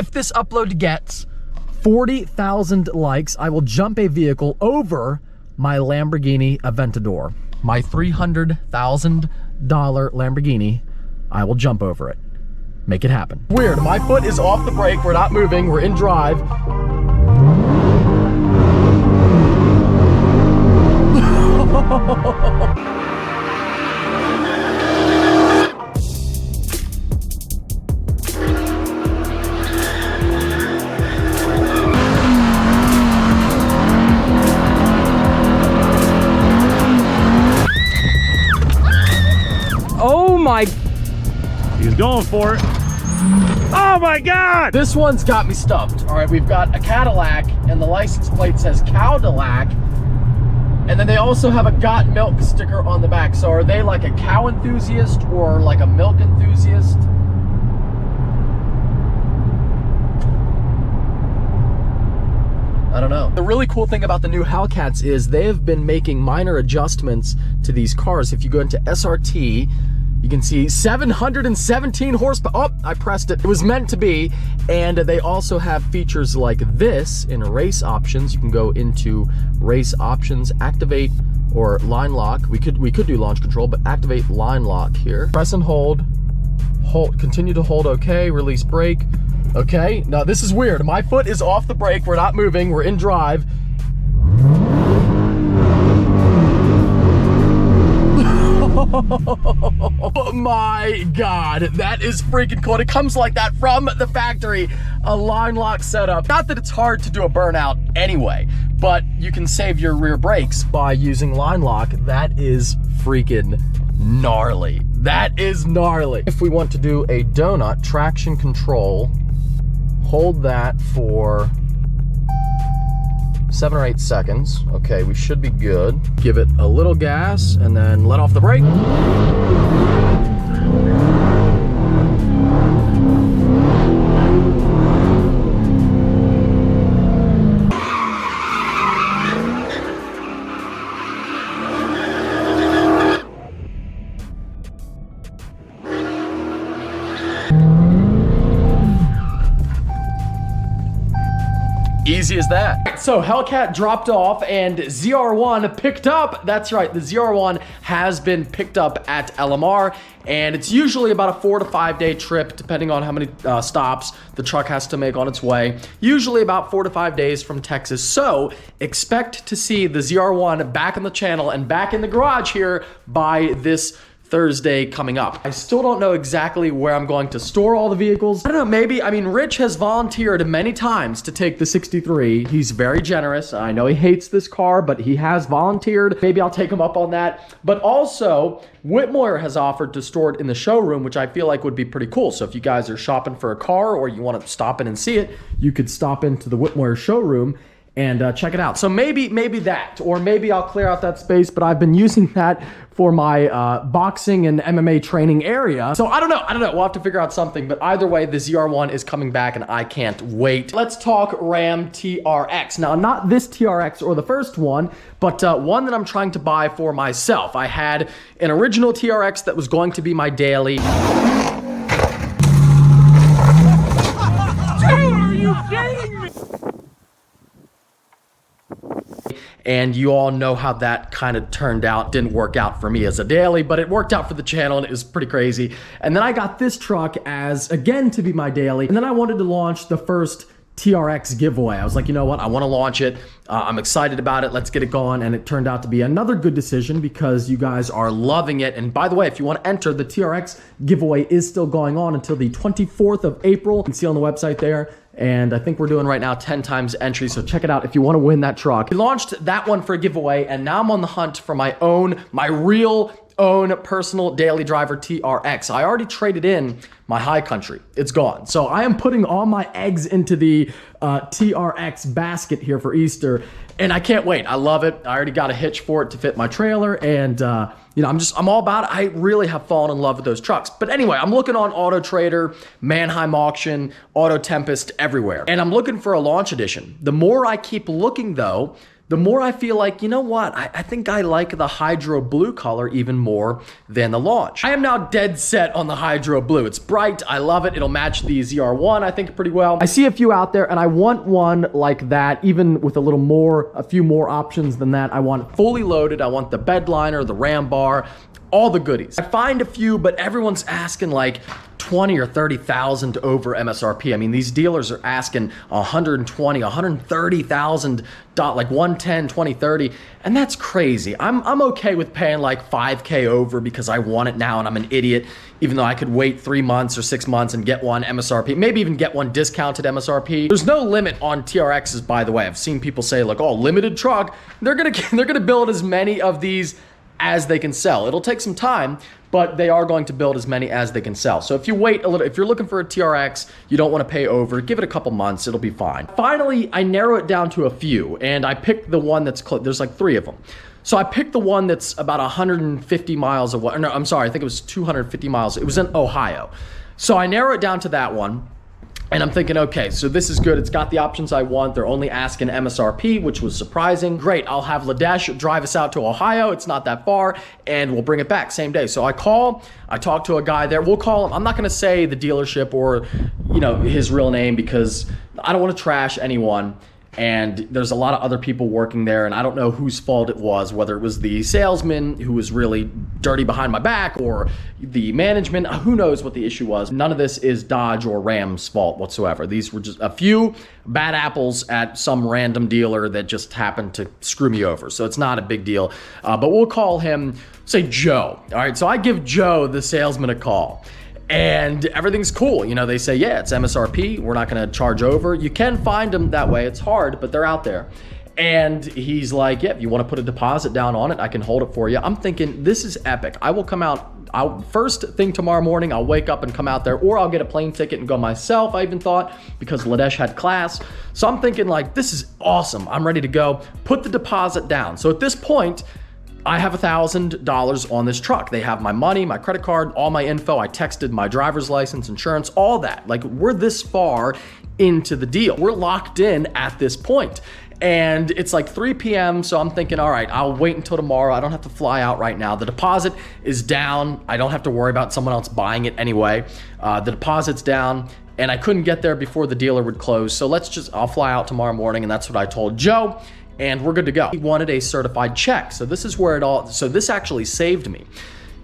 If this upload gets 40,000 likes, I will jump a vehicle over my Lamborghini Aventador. My $300,000 Lamborghini, I will jump over it. Make it happen. Weird, my foot is off the brake, we're not moving, we're in drive. Oh my. He's going for it. Oh my God! This one's got me stumped. All right, we've got a Cadillac and the license plate says Cowdillac. And then they also have a Got Milk sticker on the back. So are they like a cow enthusiast or like a milk enthusiast? I don't know. The really cool thing about the new Hellcats is they have been making minor adjustments to these cars. If you go into SRT, you can see 717 horsepower. Oh, I pressed it. It was meant to be. And they also have features like this in race options. You can go into race options, activate or line lock. We could do launch control, but activate line lock here. Press and hold, continue to hold okay, release brake. Okay, now this is weird. My foot is off the brake. We're not moving, we're in drive. Oh my God, that is freaking cool. It comes like that from the factory, a line lock setup. Not that it's hard to do a burnout anyway, but you can save your rear brakes by using line lock. That is freaking gnarly. That is gnarly. If we want to do a donut traction control, hold that for 7 or 8 seconds. Okay, we should be good. Give it a little gas and then let off the brake. Easy as that. So Hellcat dropped off and ZR1 picked up. That's right, the ZR1 has been picked up at LMR, and it's usually about a 4 to 5 day trip, depending on how many stops the truck has to make on its way. Usually about 4 to 5 days from Texas. So expect to see the ZR1 back on the channel and back in the garage here by this Thursday coming up. I still don't know exactly where I'm going to store all the vehicles. I don't know, maybe, I mean, Rich has volunteered many times to take the 63. He's very generous. I know he hates this car, but he has volunteered. Maybe I'll take him up on that. But also, Whitmore has offered to store it in the showroom, which I feel like would be pretty cool. So if you guys are shopping for a car or you want to stop in and see it, you could stop into the Whitmore showroom and check it out. So maybe that, or maybe I'll clear out that space, but I've been using that for my boxing and MMA training area. So I don't know, we'll have to figure out something, but either way, the ZR1 is coming back and I can't wait. Let's talk Ram TRX. Now, not this TRX or the first one, but one that I'm trying to buy for myself. I had an original TRX that was going to be my daily. Are you kidding me? And you all know how that kind of turned out. Didn't work out for me as a daily, but it worked out for the channel and it was pretty crazy. And then I got this truck as, again, to be my daily. And then I wanted to launch the first TRX giveaway. I was like, you know what? I want to launch it. I'm excited about it. Let's get it going. And it turned out to be another good decision because you guys are loving it. And by the way, if you want to enter, the TRX giveaway is still going on until the 24th of April. You can see on the website there. And I think we're doing right now 10 times entry, so check it out if you want to win that truck. We launched that one for a giveaway, and now I'm on the hunt for my real own personal daily driver TRX. I already traded in my High Country. It's gone. So I am putting all my eggs into the TRX basket here for Easter, and I can't wait. I love it. I already got a hitch for it to fit my trailer, and you know, I'm all about it. I really have fallen in love with those trucks. But anyway, I'm looking on Auto Trader, Manheim Auction, Auto Tempest, everywhere. And I'm looking for a launch edition. The more I keep looking though, the more I feel like, you know what, I think I like the Hydro Blue color even more than the Launch. I am now dead set on the Hydro Blue. It's bright, I love it. It'll match the ZR1, I think, pretty well. I see a few out there, and I want one like that, even with a few more options than that. I want fully loaded, I want the bed liner, the ram bar, all the goodies. I find a few, but everyone's asking like 20 or 30,000 over MSRP. I mean, these dealers are asking 120, 130,000, like 110, 20, 30, and that's crazy. I'm okay with paying like 5K over because I want it now and I'm an idiot, even though I could wait 3 months or 6 months and get one MSRP, maybe even get one discounted MSRP. There's no limit on TRXs, by the way. I've seen people say like, oh, limited truck. They're gonna build as many of these as they can sell. It'll take some time, but they are going to build as many as they can sell. So if you wait a little, if you're looking for a TRX, you don't want to pay over, give it a couple months, it'll be fine. Finally, I narrow it down to a few, and I picked the one that's there's like 3 of them. So I picked the one that's about 150 miles away. No, I'm sorry, I think it was 250 miles. It was in Ohio. So I narrow it down to that one. And I'm thinking, okay, so this is good. It's got the options I want. They're only asking MSRP, which was surprising. Great, I'll have Ladesh drive us out to Ohio. It's not that far, and we'll bring it back same day. So I talk to a guy there. We'll call him. I'm not gonna say the dealership or, his real name because I don't want to trash anyone. And there's a lot of other people working there, and I don't know whose fault it was, whether it was the salesman who was really dirty behind my back or the management. Who knows what the issue was. None of this is Dodge or Ram's fault whatsoever. These were just a few bad apples at some random dealer that just happened to screw me over. So it's not a big deal, but we'll call him, say, Joe. All right, so I give Joe, the salesman, a call. And everything's cool. They say, yeah, it's MSRP. We're not going to charge over. You can find them that way. It's hard, but they're out there. And he's like, yeah, if you want to put a deposit down on it, I can hold it for you. I'm thinking, this is epic. I will come out. First thing tomorrow morning, I'll wake up and come out there, or I'll get a plane ticket and go myself, I even thought, because Ladesh had class. So I'm thinking, like, this is awesome. I'm ready to go. Put the deposit down. So at this point, I have $1,000 on this truck. They have my money, my credit card, all my info. I texted my driver's license, insurance, all that. Like, we're this far into the deal. We're locked in at this point. And it's like 3 p.m. So I'm thinking, all right, I'll wait until tomorrow. I don't have to fly out right now. The deposit is down. I don't have to worry about someone else buying it anyway. The deposit's down, and I couldn't get there before the dealer would close. So I'll fly out tomorrow morning, and that's what I told Joe. And we're good to go. He wanted a certified check. So this is where this actually saved me.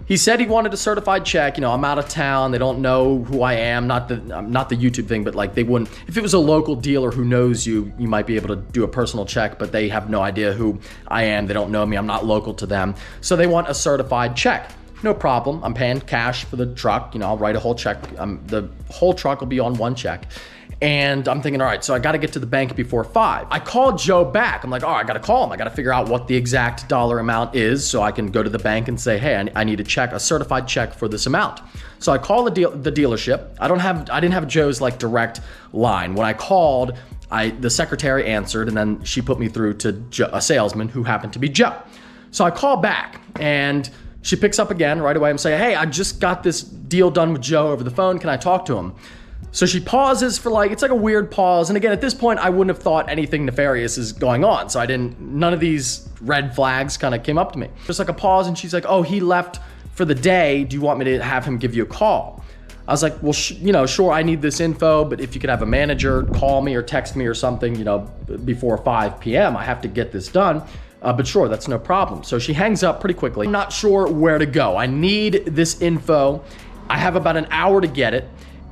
He said he wanted a certified check. I'm out of town. They don't know who I am. Not the YouTube thing, but like they wouldn't, if it was a local dealer who knows you, you might be able to do a personal check, but they have no idea who I am. They don't know me. I'm not local to them. So they want a certified check. No problem. I'm paying cash for the truck. I'll write a whole check. The whole truck will be on one check. And I'm thinking, all right, so I got to get to the bank before 5. I called Joe back. I'm like, all right, I got to call him. I got to figure out what the exact dollar amount is so I can go to the bank and say, hey, I need a certified check for this amount. So I call the dealership. I didn't have Joe's like direct line. When I called, the secretary answered, and then she put me through to a salesman who happened to be Joe. So I call back, and she picks up again right away and say, hey, I just got this deal done with Joe over the phone. Can I talk to him? So she pauses for it's like a weird pause. And again, at this point, I wouldn't have thought anything nefarious is going on. So none of these red flags kind of came up to me. Just like a pause, and she's like, oh, he left for the day. Do you want me to have him give you a call? I was like, well, sure, I need this info, but if you could have a manager call me or text me or something, before 5 p.m., I have to get this done. But sure, that's no problem. So she hangs up pretty quickly. I'm not sure where to go. I need this info. I have about an hour to get it.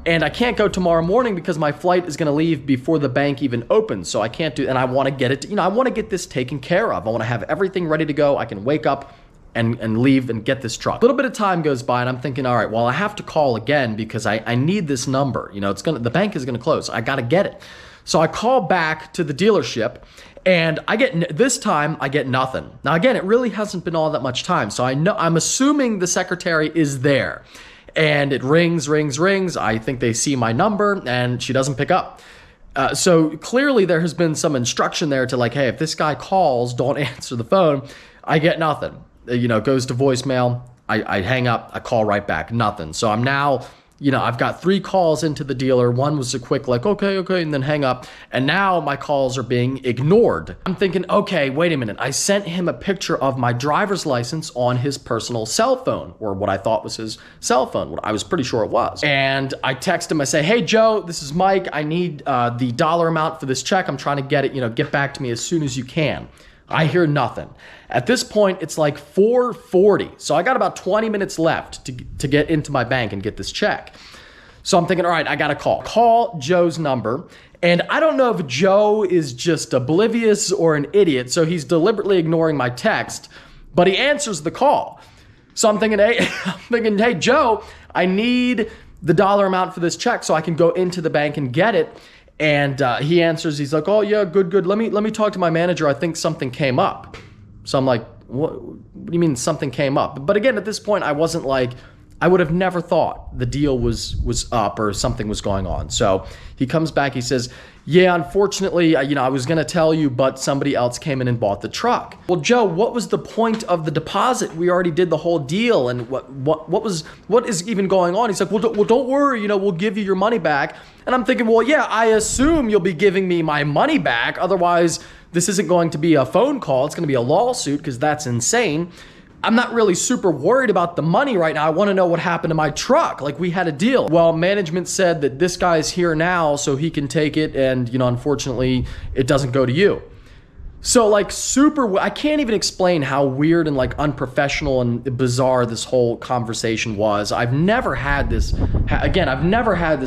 And I can't go tomorrow morning because my flight is going to leave before the bank even opens. So I can't do, and I want to get it, I want to get this taken care of. I want to have everything ready to go. I can wake up and leave and get this truck. A little bit of time goes by, and I'm thinking, all right, well, I have to call again because I need this number. The bank is going to close. I got to get it. So I call back to the dealership, and this time I get nothing. Now, again, it really hasn't been all that much time. So I'm assuming the secretary is there. And it rings. I think they see my number, and she doesn't pick up. So clearly there has been some instruction there to hey, if this guy calls, don't answer the phone. I get nothing. It goes to voicemail. I hang up. I call right back. Nothing. So I'm now you know, I've got 3 calls into the dealer. One was a quick like, okay, and then hang up. And now my calls are being ignored. I'm thinking, okay, wait a minute. I sent him a picture of my driver's license on his personal cell phone, or what I thought was his cell phone, what I was pretty sure it was. And I text him, I say, hey, Joe, this is Mike. I need the dollar amount for this check. I'm trying to get it, you know, get back to me as soon as you can. I hear nothing. At this point, it's like 4:40. So I got about 20 minutes left to get into my bank and get this check. So I'm thinking, all right, I got to call Joe's number. And I don't know if Joe is just oblivious or an idiot. So he's deliberately ignoring my text, but he answers the call. So I'm thinking, hey, Joe, I need the dollar amount for this check so I can go into the bank and get it. And he answers, he's like, oh yeah, good. Let me talk to my manager. I think something came up. So I'm like, what do you mean something came up? But again, at this point, I wasn't like, I would have never thought the deal was up or something was going on. So he comes back, he says, yeah, unfortunately, I was going to tell you, but somebody else came in and bought the truck. Well, Joe, what was the point of the deposit? We already did the whole deal. And what is even going on? He's like, well, don't worry, we'll give you your money back. And I'm thinking, well, yeah, I assume you'll be giving me my money back. Otherwise, this isn't going to be a phone call. It's going to be a lawsuit because that's insane. I'm not really super worried about the money right now. I want to know what happened to my truck. Like, we had a deal. Well, management said that this guy's here now so he can take it, and unfortunately it doesn't go to you. So like I can't even explain how weird and like unprofessional and bizarre this whole conversation was. I've never had this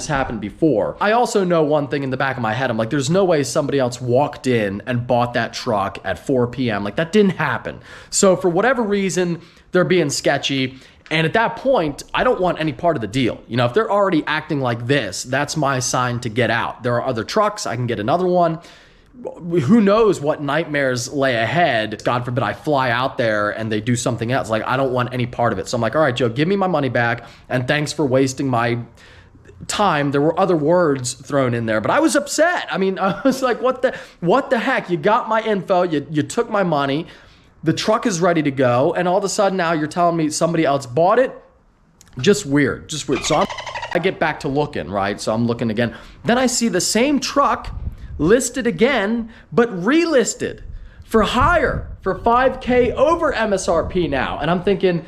happen before. I also know one thing in the back of my head. I'm like, there's no way somebody else walked in and bought that truck at 4 p.m. Like, that didn't happen. So for whatever reason, they're being sketcy. And at that point, I don't want any part of the deal. If they're already acting like this, that's my sign to get out. There are other trucks. I can get another one. Who knows what nightmares lay ahead? God forbid I fly out there and they do something else. Like, I don't want any part of it. So I'm like, all right, Joe, give me my money back. And thanks for wasting my time. There were other words thrown in there, but I was upset. I mean, I was like, what the heck? You got my info. You took my money. The truck is ready to go. And all of a sudden now you're telling me somebody else bought it. Just weird. So I get back to looking, right? So I'm looking again. Then I see the same truck listed again, but relisted for higher, for $5,000 over MSRP now. And I'm thinking,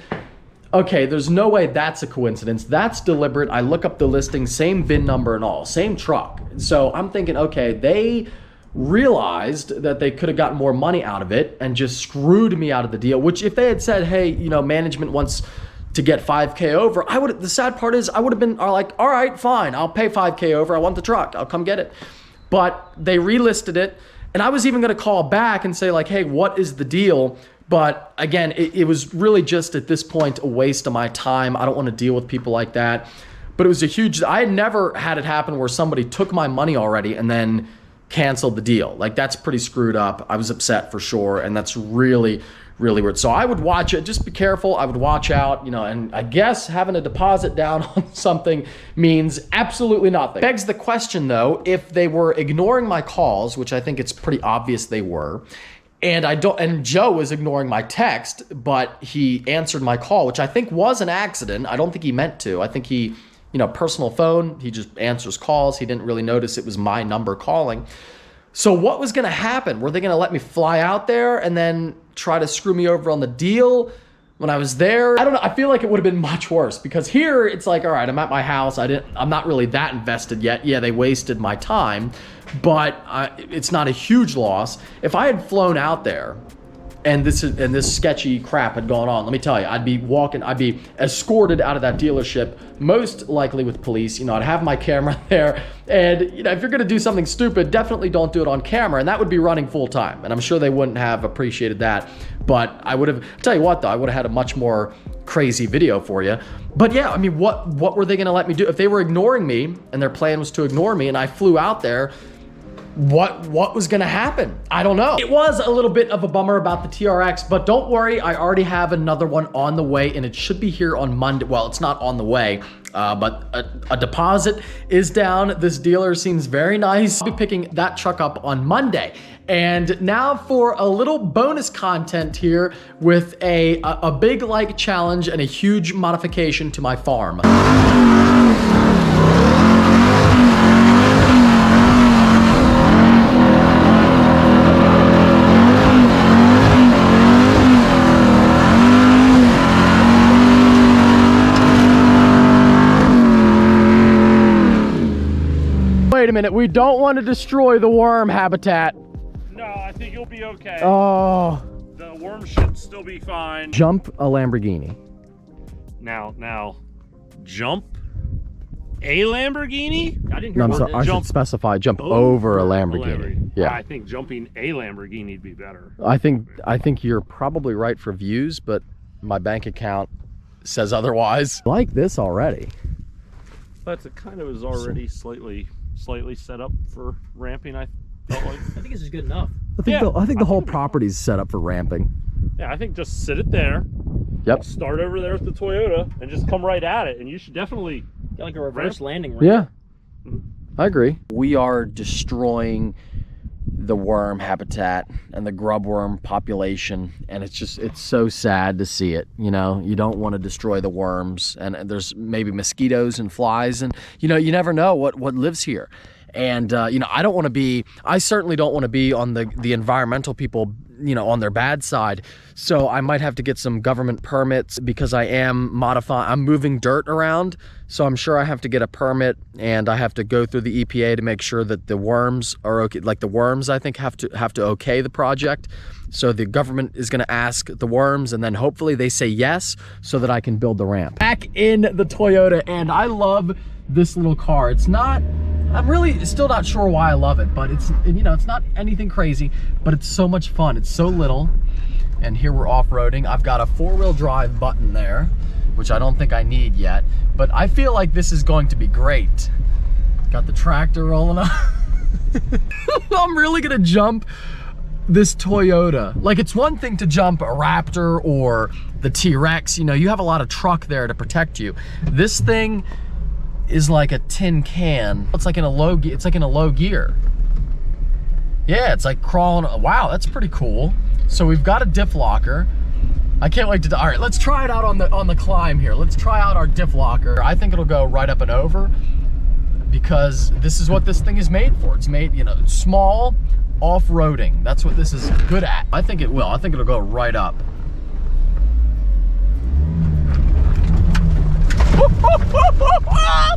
okay, there's no way that's a coincidence. That's deliberate. I look up the listing, same VIN number and all, same truck. So I'm thinking, okay, they realized that they could have gotten more money out of it and just screwed me out of the deal, which if they had said, hey, management wants to get $5,000 over, the sad part is I would have been like, all right, fine, I'll pay $5,000 over. I want the truck. I'll come get it. But they relisted it, and I was even going to call back and say like, hey, what is the deal? But again, it was really just at this point a waste of my time. I don't want to deal with people like that. But it was I had never had it happen where somebody took my money already and then canceled the deal. Like, that's pretty screwed up. I was upset for sure, and that's really, really weird. So I would watch it. Just be careful. I would watch out, and I guess having a deposit down on something means absolutely nothing. Begs the question though, if they were ignoring my calls, which I think it's pretty obvious they were, and Joe was ignoring my text, but he answered my call, which I think was an accident. I don't think he meant to. I think he, personal phone, he just answers calls. He didn't really notice it was my number calling. So what was going to happen? Were they going to let me fly out there and then try to screw me over on the deal when I was there? I don't know. I feel like it would have been much worse because here it's like, all right, I'm at my house. I'm not really that invested yet. Yeah, they wasted my time, but it's not a huge loss. If I had flown out there and this sketchy crap had gone on, let me tell you, I'd be escorted out of that dealership, most likely with police. I'd have my camera there, and if you're gonna do something stupid, definitely don't do it on camera, and that would be running full time, and I'm sure they wouldn't have appreciated that. But I would have, tell you what though, I would have had a much more crazy video for you. But yeah, I mean, what were they gonna let me do? If they were ignoring me, and their plan was to ignore me, and I flew out there, what was gonna happen? I don't know. It was a little bit of a bummer about the TRX, but don't worry, I already have another one on the way, and it should be here on Monday. Well, it's not on the way, but a deposit is down. This dealer seems very nice. I'll be picking that truck up on Monday. And now for a little bonus content here with a big like challenge and a huge modification to my farm. a minute. We don't want to destroy the worm habitat. No, I think you'll be okay. Oh. The worm should still be fine. Jump a Lamborghini. Now, jump a Lamborghini? I didn't No, hear I'm sorry. I should specify jump over a Lamborghini. Yeah. I think jumping a Lamborghini would be better. I think you're probably right for views, but my bank account says otherwise. I like this already. But it kind of is already slightly set up for ramping, I felt like. I think this is good enough. I think the whole property's set up for ramping. Yeah, I think just sit it there. Yep. Start over there with the Toyota and just come right at it, and you should definitely Got like a reverse landing ramp. Yeah, I agree. We are destroying the worm habitat and the grub worm population, and it's so sad to see it. You know, you don't want to destroy the worms, and there's maybe mosquitoes and flies, and you never know what lives here. And I certainly don't want to be on the environmental people, on their bad side. So I might have to get some government permits because I'm moving dirt around. So I'm sure I have to get a permit, and I have to go through the EPA to make sure that the worms are okay. Like the worms, I think have to okay the project. So the government is going to ask the worms, and then hopefully they say yes, so that I can build the ramp. Back in the Toyota, and I love this little car. I'm really still not sure why I love it, but it's not anything crazy, but it's so much fun. It's so little. And here we're off-roading. I've got a 4-wheel drive button there, which I don't think I need yet, but I feel like this is going to be great. Got the tractor rolling up. I'm really gonna jump this Toyota. Like, it's one thing to jump a Raptor or the TRX, you have a lot of truck there to protect you. This thing is like a tin can. It's like in a low gear. Yeah, it's like crawling. Wow, that's pretty cool. So we've got a diff locker. I can't wait to, all right, let's try it out on the climb here. Let's try out our diff locker. I think it'll go right up and over because this is what this thing is made for. It's made, small off-roading. That's what this is good at. I think it will. I think it'll go right up.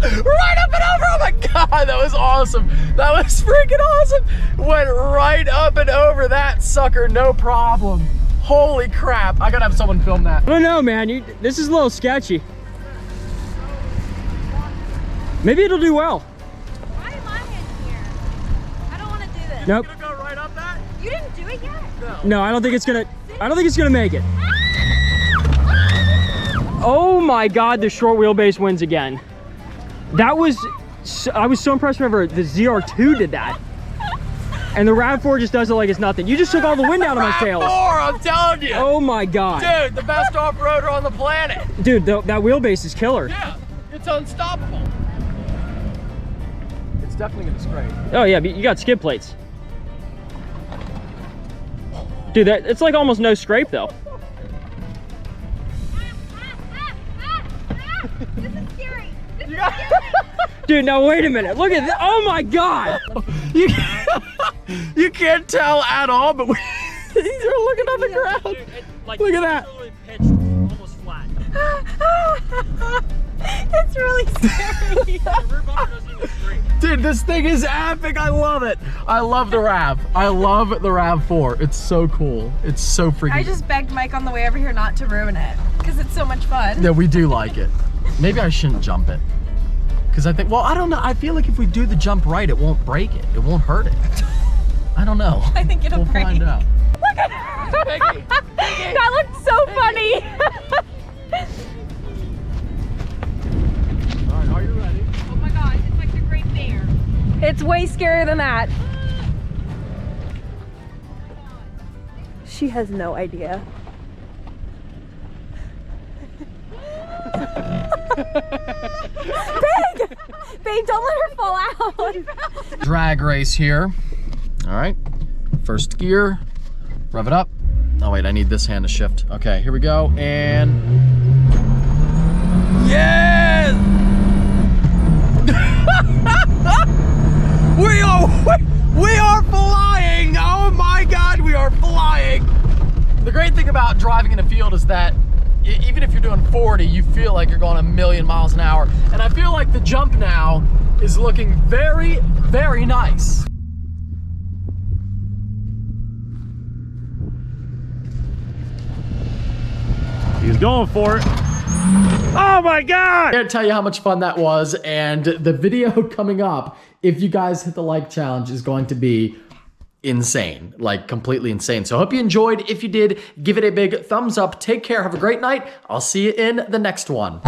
Right up and over. Oh my God, that was awesome. That was freaking awesome. Went right up and over that sucker, no problem. Holy crap. I gotta have someone film that. I don't know, man. This is a little sketchy. Maybe it'll do well. Why am I in here? I don't want to do this. Nope. You're gonna go right up that? You didn't do it yet? No, I don't think it's gonna make it. Oh my God, the short wheelbase wins again. I was so impressed whenever the ZR2 did that. And the RAV4 just does it like it's nothing. You just took all the wind out of my sails. RAV4, I'm telling you. Oh my God. Dude, the best off-roader on the planet. Dude, that wheelbase is killer. Yeah, it's unstoppable. It's definitely gonna scrape. Oh yeah, but you got skid plates. Dude, it's like almost no scrape though. This is scary. This is scary. Dude, now wait a minute. Look at this. Oh my God. You can't tell at all, but these are looking on the ground. Look at that. Pitched almost flat. It's really scary. Dude, this thing is epic. I love it. I love the RAV. I love the RAV4. It's so cool. It's so freaking I just begged Mike on the way over here not to ruin it because it's so much fun. Yeah, we do like it. Maybe I shouldn't jump it. Because I think, well, I don't know. I feel like if we do the jump right, it won't break it. It won't hurt it. I don't know. I think it'll break. We'll find out. Look at her. That looked so funny. All right, are you ready? Oh my God, it's like the Great Bear. It's way scarier than that. She has no idea. Babe, don't let her fall out. Drag race here. All right, first gear, rev it up. Oh wait, I need this hand to shift. Okay, here we go, and yes! we are flying! Oh my God, we are flying! The great thing about driving in a field is that even if you're doing 40, you feel like you're going a million miles an hour. And I feel like the jump now is looking very, very nice. He's going for it. Oh my God! I can't tell you how much fun that was, and the video coming up, if you guys hit the like challenge, is going to be insane, like completely insane. So I hope you enjoyed. If you did, give it a big thumbs up. Take care. Have a great night. I'll see you in the next one.